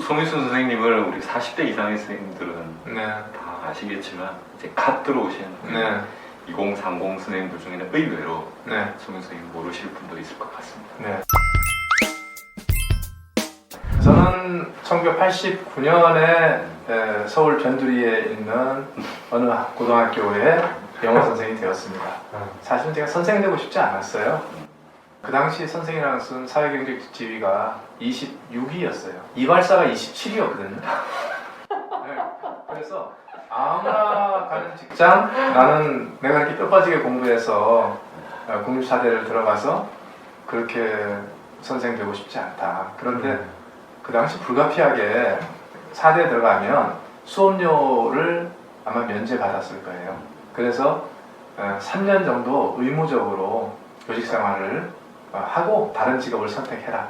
송일순 선생님을 우리 40대 이상의 선생님들은 네. 다 아시겠지만 이제 갓 들어오신 네. 2030 선생님들 중에는 의외로 네. 송일순 선생님 모르실 분도 있을 것 같습니다. 네. 저는 1989년에 서울 변두리에 있는 어느 고등학교에 영어 선생이 되었습니다. 사실은 제가 선생이 되고 싶지 않았어요. 그 당시 선생이라는 것은 사회경제학 지위가 26위였어요. 이발사가 27위였거든요. 네. 그래서 아무나 가는 직장, 나는 내가 이렇게 뼈 빠지게 공부해서 국립사대를 들어가서 그렇게 선생 되고 싶지 않다. 그런데 그 당시 불가피하게 사대에 들어가면 수업료를 아마 면제받았을 거예요. 그래서 3년 정도 의무적으로 교직생활을 하고 다른 직업을 선택해라.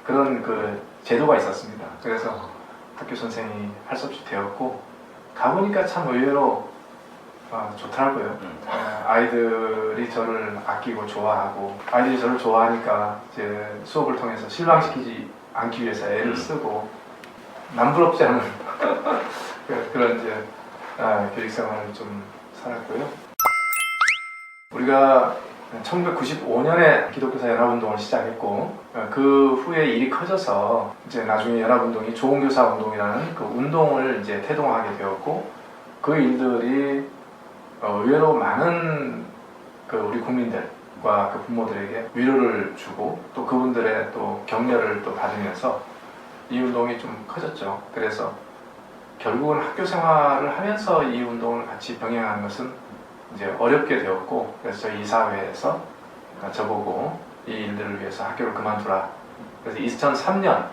그런 그 제도가 있었습니다. 그래서 학교 선생이 할 수 없이 되었고 가보니까 참 의외로 좋더라고요. 아이들이 저를 아끼고 좋아하고 아이들이 저를 좋아하니까 이제 수업을 통해서 실망시키지 않기 위해서 애를 쓰고 남부럽지 않은 그런 이제 교직생활을 좀 살았고요. 우리가 1995년에 기독교사 연합운동을 시작했고 그 후에 일이 커져서 이제 나중에 연합운동이 좋은교사 운동이라는 그 운동을 이제 태동하게 되었고 그 일들이 의외로 많은 그 우리 국민들과 그 부모들에게 위로를 주고 또 그분들의 또 격려를 또 받으면서 이 운동이 좀 커졌죠. 그래서 결국은 학교 생활을 하면서 이 운동을 같이 병행하는 것은 이제 어렵게 되었고 그래서 저희 이사회에서 저보고 이 일들을 위해서 학교를 그만두라. 그래서 2003년에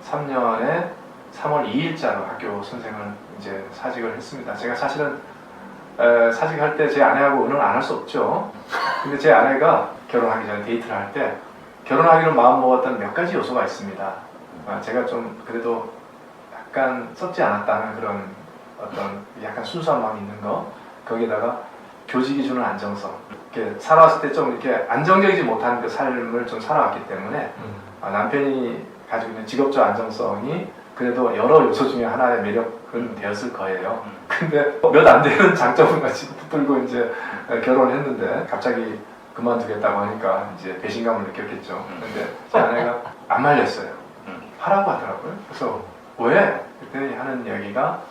3월 2일자로 학교 선생을 이제 사직을 했습니다. 제가 사실은 사직할 때 제 아내하고 의논 안 할 수 없죠. 근데 제 아내가 결혼하기 전에 데이트를 할 때 결혼하기로 마음먹었던 몇 가지 요소가 있습니다. 제가 좀 그래도 약간 썩지 않았다는 그런 어떤 약간 순수한 마음이 있는 거 거기에다가 교직이 주는 안정성 이렇게 살아왔을 때 좀 이렇게 안정적이지 못한 그 삶을 좀 살아왔기 때문에 남편이 가지고 있는 직업적 안정성이 그래도 여러 요소 중에 하나의 매력은 되었을 거예요. 근데 몇 안 되는 장점을 같이 붙들고 이제 결혼을 했는데 갑자기 그만두겠다고 하니까 이제 배신감을 느꼈겠죠. 근데 제 아내가 안 말렸어요. 하라고 하더라고요. 그래서 왜? 그랬더니 하는 이야기가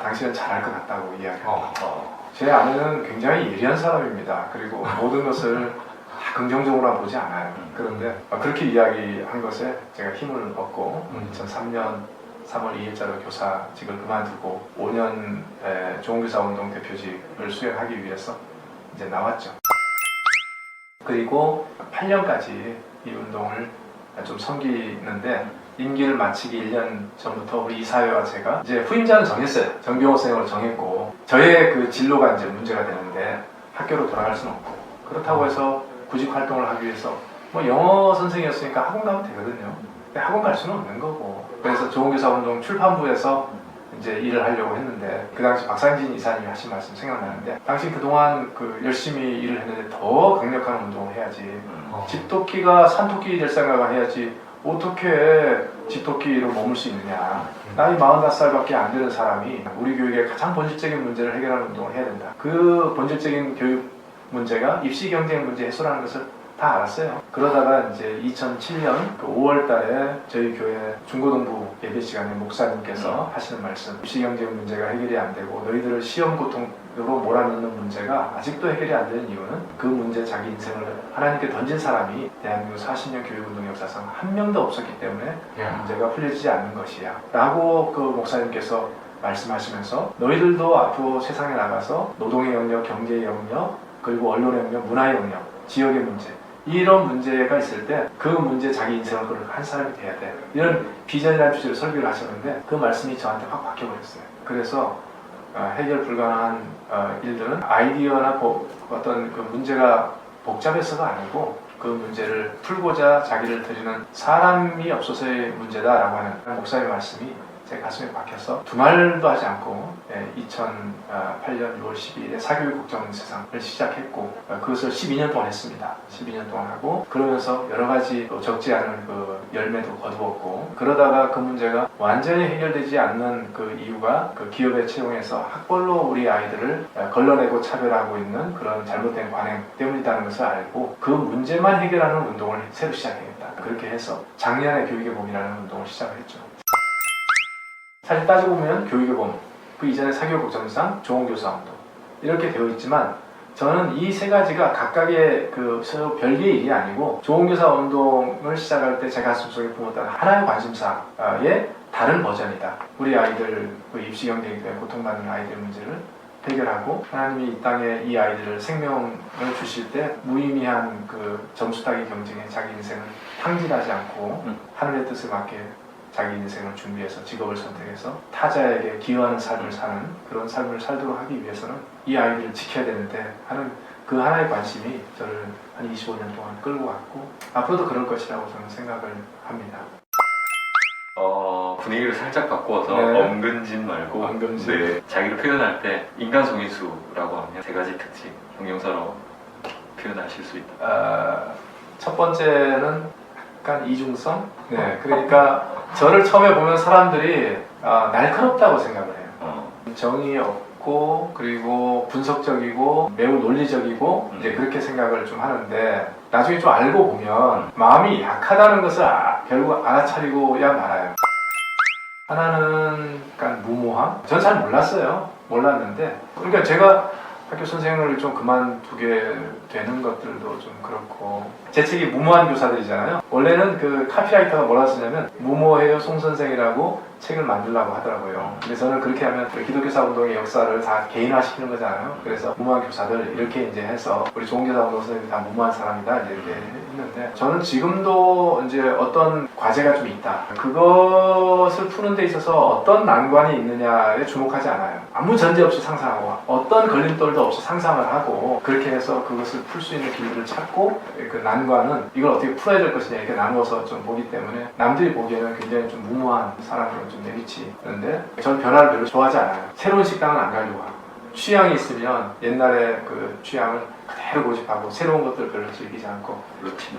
당신은 잘할 것 같다고 이야기합니다. 제 아내는 굉장히 예리한 사람입니다. 그리고 모든 것을 다 긍정적으로 보지 않아요. 그런데 그렇게 이야기한 것에 제가 힘을 얻고 2003년 3월 2일자로 교사직을 그만두고 5년 좋은교사운동 대표직을 수행하기 위해서 이제 나왔죠. 그리고 8년까지 이 운동을 좀 섬기는데 임기를 마치기 1년 전부터 우리 이사회와 제가 이제 후임자는 정했어요. 정병호 선생님을 정했고 저의 그 진로가 이제 문제가 되는데 학교로 돌아갈 수는 없고 그렇다고 해서 구직 활동을 하기 위해서 뭐 영어 선생이었으니까 학원 가면 되거든요. 근데 학원 갈 수는 없는 거고 그래서 좋은교사운동 출판부에서 이제 일을 하려고 했는데 그 당시 박상진 이사님이 하신 말씀 생각나는데 당신 그동안 그 열심히 일을 했는데 더 강력한 운동을 해야지 집토끼가 산토끼 될 생각을 해야지 어떻게 집토끼로 머물 수 있느냐. 나이 45살밖에 안 되는 사람이 우리 교육의 가장 본질적인 문제를 해결하는 운동을 해야 된다. 그 본질적인 교육 문제가 입시 경쟁 문제 해소라는 것을 다 알았어요. 그러다가 이제 2007년 그 5월 달에 저희 교회 중고등부 예배 시간에 목사님께서 하시는 말씀 입시 경쟁 문제가 해결이 안 되고 너희들을 시험 고통으로 몰아넣는 문제가 아직도 해결이 안 되는 이유는 그 문제 자기 인생을 하나님께 던진 사람이 대한민국 40년 교육운동 역사상 한 명도 없었기 때문에 문제가 풀려지지 않는 것이야 라고 그 목사님께서 말씀하시면서 너희들도 앞으로 세상에 나가서 노동의 영역, 경제의 영역, 그리고 언론의 영역, 문화의 영역, 지역의 문제 이런 문제가 있을 때 그 문제 자기 인생을 한 사람이 돼야 돼. 이런 비전이라는 주제로 설교를 하셨는데 그 말씀이 저한테 확 바뀌어버렸어요. 그래서 해결 불가능한 일들은 아이디어나 어떤 그 문제가 복잡해서가 아니고 그 문제를 풀고자 자기를 드리는 사람이 없어서의 문제다라고 하는 목사의 말씀이 제 가슴에 박혀서 두말도 하지 않고 2008년 6월 12일에 사교육 국정세상을 시작했고 그것을 12년 동안 했습니다. 12년 동안 하고 그러면서 여러 가지 또 적지 않은 그 열매도 거두었고 그러다가 그 문제가 완전히 해결되지 않는 그 이유가 그 기업에 채용해서 학벌로 우리 아이들을 걸러내고 차별하고 있는 그런 잘못된 관행 때문이라는 것을 알고 그 문제만 해결하는 운동을 새로 시작합니다. 그렇게 해서 작년에 교육의 봄이라는 운동을 시작을 했죠. 사실 따지고 보면 교육의 봄, 그 이전에 사교육 국정상, 좋은교사 운동 이렇게 되어 있지만 저는 이 세 가지가 각각의 그 서로 별개의 일이 아니고 좋은교사 운동을 시작할 때 제 가슴속에 품었던 하나의 관심사의 다른 버전이다. 우리 아이들 그 입시 경쟁 때문에 고통받는 아이들 문제를 해결하고 하나님이 이 땅에 이 아이들을 생명을 주실 때 무의미한 그 점수 따기 경쟁에 자기 인생을 탕진하지 않고 하늘의 뜻에 맞게 자기 인생을 준비해서 직업을 선택해서 타자에게 기여하는 삶을 사는 그런 삶을 살도록 하기 위해서는 이 아이들을 지켜야 되는데 하는 그 하나의 관심이 저를 한 25년 동안 끌고 갔고 앞으로도 그럴 것이라고 저는 생각을 합니다. 분위기를 살짝 바꾸어서 네. 엄근진 말고 엄근진. 네, 자기를 표현할 때 인간 송인수라고 하면 세 가지 특징 형용사로 표현하실 수 있다. 첫 번째는 약간 이중성? 네, 그러니까 저를 처음에 보면 사람들이 날카롭다고 생각을 해요. 정이 없고 그리고 분석적이고 매우 논리적이고 이제 그렇게 생각을 좀 하는데 나중에 좀 알고 보면 마음이 약하다는 것을 결국 알아차리고야 말아요. 하나는 약간 무모함? 전 잘 몰랐어요. 몰랐는데 그러니까 제가 학교 선생을 좀 그만두게 되는 것들도 좀 그렇고 제 책이 무모한 교사들이잖아요. 원래는 그 카피라이터가 뭐라 쓰냐면 무모해요 송 선생이라고 책을 만들려고 하더라고요. 근데 저는 그렇게 하면 기독교사 운동의 역사를 다 개인화시키는 거잖아요. 그래서 무모한 교사들 이렇게 이제 해서 우리 좋은교사 운동 선생님이 다 무모한 사람이다 이렇게 했는데 저는 지금도 이제 어떤 과제가 좀 있다. 그것을 푸는 데 있어서 어떤 난관이 있느냐에 주목하지 않아요. 아무 전제 없이 상상하고 어떤 걸림돌도 없이 상상을 하고 그렇게 해서 그것을 풀 수 있는 길들을 찾고 그 난관은 이걸 어떻게 풀어야 될 것이냐 이렇게 나누어서 좀 보기 때문에 남들이 보기에는 굉장히 좀 무모한 사람으로 좀 내비치는데 저는 변화를 별로 좋아하지 않아요. 새로운 식당은 안 가려고 하고 취향이 있으면 옛날에 그 취향을 그대로 고집하고 새로운 것들을 별로 즐기지 않고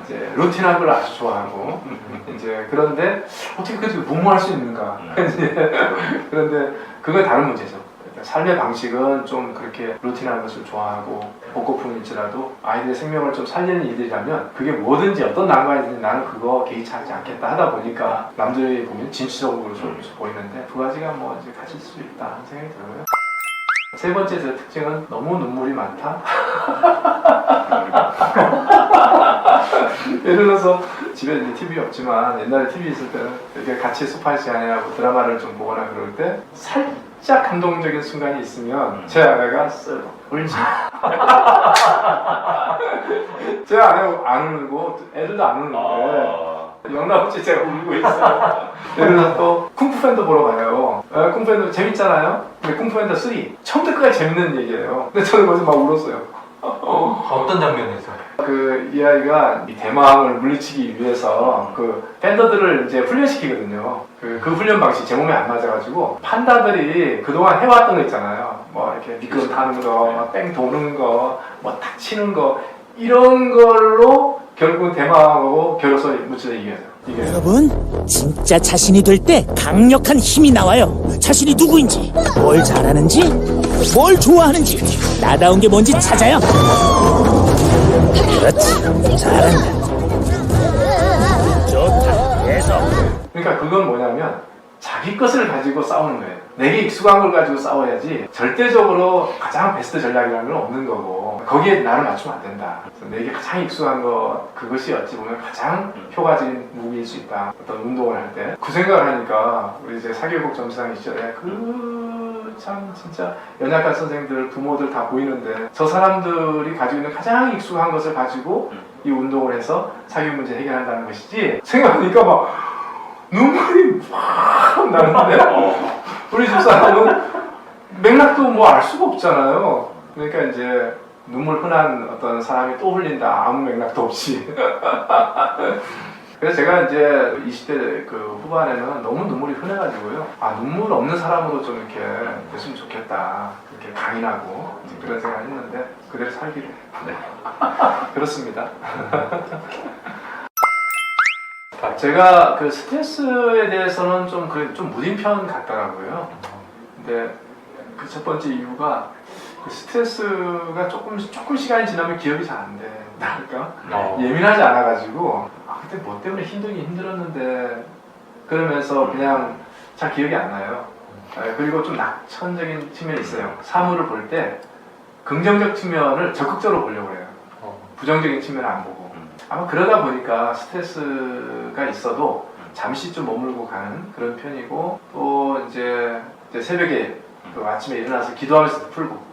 이제 루틴한 걸 아주 좋아하고 이제 그런데 어떻게 그렇게 무모할 수 있는가 그런데 그건 다른 문제죠. 삶의 방식은 좀 그렇게 루틴한 것을 좋아하고 복고풍일지라도 아이들의 생명을 좀 살리는 일이라면 그게 뭐든지 어떤 난관이든지 나는 그거 개의치하지 않겠다 하다 보니까 남들이 보면 진취적으로 좀 보이는데 두 가지가 뭐 이제 가질 수 있다 하는 생각이 들어요. 세 번째 제 특징은 너무 눈물이 많다. 예를 들어서 집에 이제 TV 없지만 옛날에 TV 있을 때는 이렇게 같이 소파 시간이라고 드라마를 좀 보거나 그럴 때 살짝 감동적인 순간이 있으면 제 아내가 울지. 제 아내가 안 울고 애들도 안 우는데 영락없이 제가 울고 있어요. 예를 들어서 또 쿵푸팬더 보러 가요. 쿵푸팬더 재밌잖아요. 근데 쿵푸팬더 3 처음부터 끝까지 재밌는 얘기예요. 근데 저는 거기서 막 울었어요. 어떤 장면에서? 이 아이가 이 대망을 물리치기 위해서 그 팬더들을 이제 훈련시키거든요. 그 훈련 방식 제 몸에 안 맞아가지고 판다들이 그동안 해왔던 거 있잖아요. 뭐 이렇게 미끄럼 타는 거, 뺑 도는 거, 뭐 탁 치는 거 이런 걸로 결국 대망하고 겨루서 무치다 이겨요. 여러분, 진짜 자신이 될 때 강력한 힘이 나와요. 자신이 누구인지, 뭘 잘하는지, 뭘 좋아하는지, 나다운 게 뭔지 찾아요. 그렇지, 잘한다. 좋다, 계속. 그러니까 그건 뭐냐면 자기 것을 가지고 싸우는 거예요. 내게 익숙한 걸 가지고 싸워야지 절대적으로 가장 베스트 전략이라는 건 없는 거고 거기에 나를 맞추면 안 된다. 그래서 내게 가장 익숙한 거 그것이 어찌 보면 가장 효과적인 무기일 수 있다. 어떤 운동을 할 때 그 생각을 하니까 우리 이제 사교육 점수상 시절에 참 진짜 연약한 선생님들 부모들 다 보이는데 저 사람들이 가지고 있는 가장 익숙한 것을 가지고 이 운동을 해서 사교육 문제 해결한다는 것이지 생각하니까 막 눈물이 막 나는데 우리 집사람은 맥락도 뭐 알 수가 없잖아요. 그러니까 이제 눈물 흔한 어떤 사람이 또 흘린다 아무 맥락도 없이 그래서 제가 이제 20대 그 후반에는 너무 눈물이 흔해가지고요. 아, 눈물 없는 사람으로 좀 이렇게 됐으면 좋겠다. 이렇게 강인하고 그런 생각을 했는데 그대로 살기로. 네. 그렇습니다. 제가 그 스트레스에 대해서는 좀 무딘 편 같더라고요. 근데 그 첫 번째 이유가 그 스트레스가 조금 시간이 지나면 기억이 잘 안 돼. 그러니까 예민하지 않아가지고 아 그때 뭐 때문에 힘들긴 힘들었는데 그러면서 그냥 잘 기억이 안 나요. 그리고 좀 낙천적인 측면이 있어요. 사물을 볼 때 긍정적 측면을 적극적으로 보려고 해요. 부정적인 측면을 안 보고. 아마 그러다 보니까 스트레스가 있어도 잠시 좀 머물고 가는 그런 편이고 또 이제 새벽에 그 아침에 일어나서 기도하면서 풀고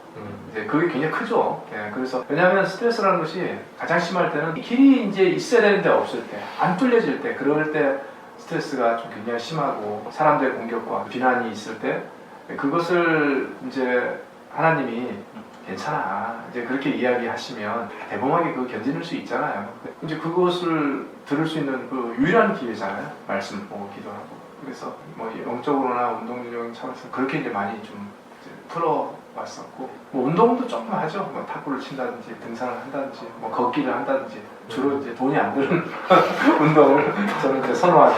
이제 그게 굉장히 크죠. 예, 그래서 왜냐하면 스트레스라는 것이 가장 심할 때는 길이 이제 있어야 되는데 없을 때, 안 뚫려질 때, 그럴 때 스트레스가 좀 굉장히 심하고 사람들의 공격과 비난이 있을 때 그것을 이제 하나님이 괜찮아 이제 그렇게 이야기하시면 대범하게 그 견디는 수 있잖아요. 이제 그것을 들을 수 있는 그 유일한 기회잖아요. 말씀 보고 기도하고. 그래서 뭐 영적으로나 운동적인 차원에서 그렇게 이제 많이 좀 이제 풀어왔었고 뭐 운동도 조금 하죠. 뭐 탁구를 친다든지 등산을 한다든지 뭐 걷기를 한다든지 주로 이제 돈이 안 드는 운동을 저는 이제 선호하죠.